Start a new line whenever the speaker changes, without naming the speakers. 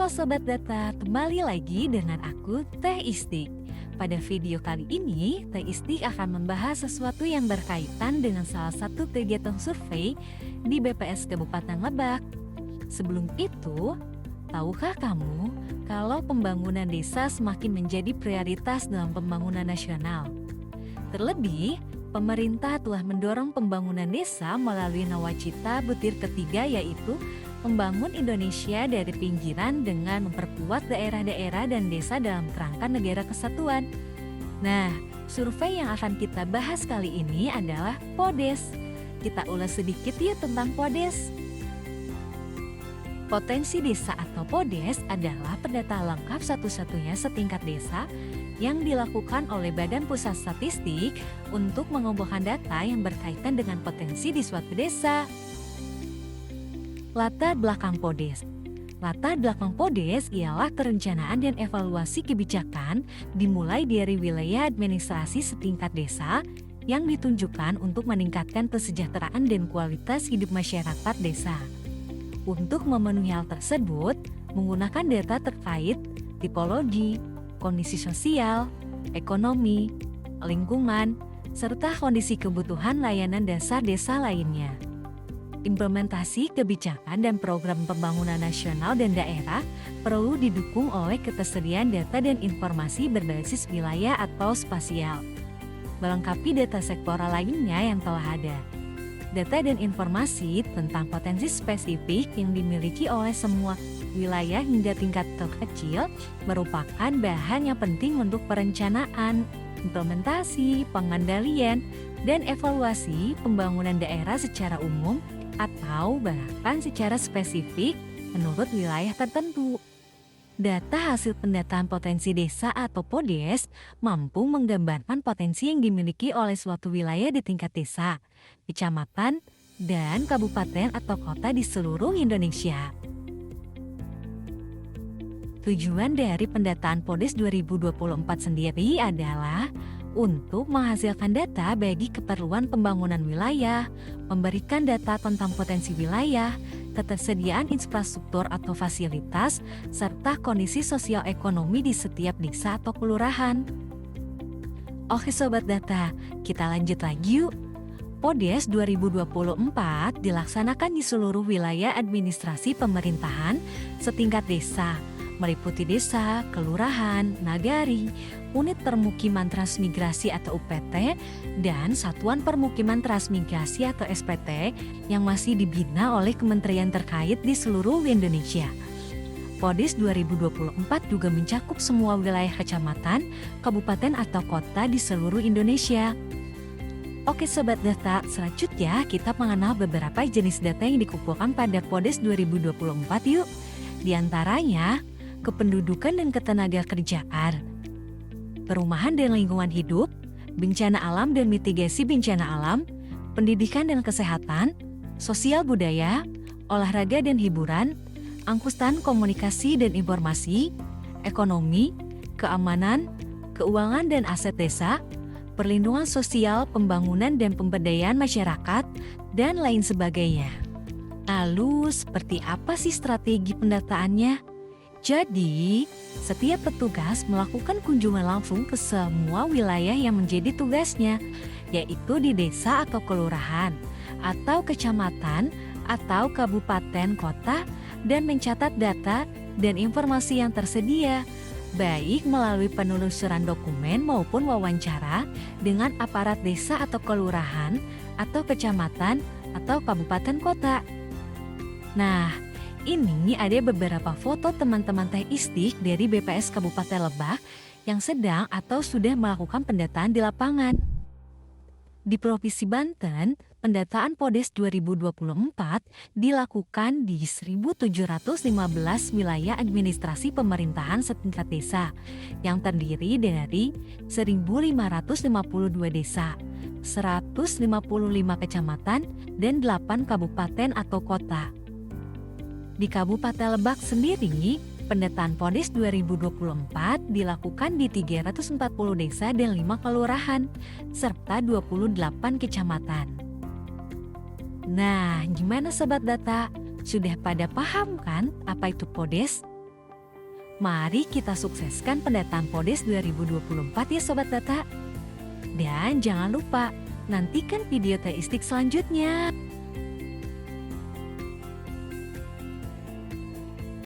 Halo Sobat Data, kembali lagi dengan aku Teh Istik. Pada video kali ini, Teh Istik akan membahas sesuatu yang berkaitan dengan salah satu kegiatan survei di BPS Kabupaten Lebak. Sebelum itu, tahukah kamu kalau pembangunan desa semakin menjadi prioritas dalam pembangunan nasional? Terlebih, pemerintah telah mendorong pembangunan desa melalui nawacita butir ketiga, yaitu membangun Indonesia dari pinggiran dengan memperkuat daerah-daerah dan desa dalam kerangka negara kesatuan. Nah, survei yang akan kita bahas kali ini adalah PODES. Kita ulas sedikit ya tentang PODES. Potensi desa atau PODES adalah pendata lengkap satu-satunya setingkat desa yang dilakukan oleh Badan Pusat Statistik untuk mengumpulkan data yang berkaitan dengan potensi di suatu desa. Latar belakang PODES. Latar belakang PODES ialah perencanaan dan evaluasi kebijakan dimulai dari wilayah administrasi setingkat desa yang ditunjukkan untuk meningkatkan kesejahteraan dan kualitas hidup masyarakat desa. Untuk memenuhi hal tersebut, menggunakan data terkait tipologi, kondisi sosial, ekonomi, lingkungan, serta kondisi kebutuhan layanan dasar desa lainnya. Implementasi kebijakan dan program pembangunan nasional dan daerah perlu didukung oleh ketersediaan data dan informasi berbasis wilayah atau spasial, melengkapi data sektoral lainnya yang telah ada. Data dan informasi tentang potensi spesifik yang dimiliki oleh semua wilayah hingga tingkat terkecil merupakan bahan yang penting untuk perencanaan, implementasi, pengendalian, dan evaluasi pembangunan daerah secara umum atau bahkan secara spesifik menurut wilayah tertentu. Data hasil pendataan potensi desa atau PODES mampu menggambarkan potensi yang dimiliki oleh suatu wilayah di tingkat desa, kecamatan, dan kabupaten atau kota di seluruh Indonesia. Tujuan dari pendataan PODES 2024 sendiri adalah untuk menghasilkan data bagi keperluan pembangunan wilayah, memberikan data tentang potensi wilayah, ketersediaan infrastruktur atau fasilitas, serta kondisi sosial ekonomi di setiap desa atau kelurahan. Oke Sobat Data, kita lanjut lagi yuk. PODES 2024 dilaksanakan di seluruh wilayah administrasi pemerintahan setingkat desa, meliputi desa, kelurahan, nagari, unit permukiman transmigrasi atau UPT, dan satuan permukiman transmigrasi atau SPT yang masih dibina oleh kementerian terkait di seluruh Indonesia. PODES 2024 juga mencakup semua wilayah kecamatan, kabupaten atau kota di seluruh Indonesia. Oke Sobat Data, selanjutnya kita mengenal beberapa jenis data yang dikumpulkan pada PODES 2024 yuk. Di antaranya, kependudukan dan ketenagakerjaan, perumahan dan lingkungan hidup, bencana alam dan mitigasi bencana alam, pendidikan dan kesehatan, sosial budaya, olahraga dan hiburan, angkutan komunikasi dan informasi, ekonomi, keamanan, keuangan dan aset desa, perlindungan sosial, pembangunan dan pemberdayaan masyarakat, dan lain sebagainya. Lalu, seperti apa sih strategi pendataannya? Jadi, setiap petugas melakukan kunjungan langsung ke semua wilayah yang menjadi tugasnya, yaitu di desa atau kelurahan, atau kecamatan, atau kabupaten kota, dan mencatat data dan informasi yang tersedia, baik melalui penelusuran dokumen maupun wawancara dengan aparat desa atau kelurahan, atau kecamatan, atau kabupaten kota. Nah, ini ada beberapa foto teman-teman Teh Istik dari BPS Kabupaten Lebak yang sedang atau sudah melakukan pendataan di lapangan. Di Provinsi Banten, pendataan PODES 2024 dilakukan di 1.715 wilayah administrasi pemerintahan setingkat desa yang terdiri dari 1.552 desa, 155 kecamatan, dan 8 kabupaten atau kota. Di Kabupaten Lebak sendiri, pendataan PODES 2024 dilakukan di 340 desa dan 5 kelurahan, serta 28 kecamatan. Nah, gimana Sobat Data? Sudah pada paham kan apa itu PODES? Mari kita sukseskan pendataan PODES 2024 ya Sobat Data. Dan jangan lupa, nantikan video teistik selanjutnya.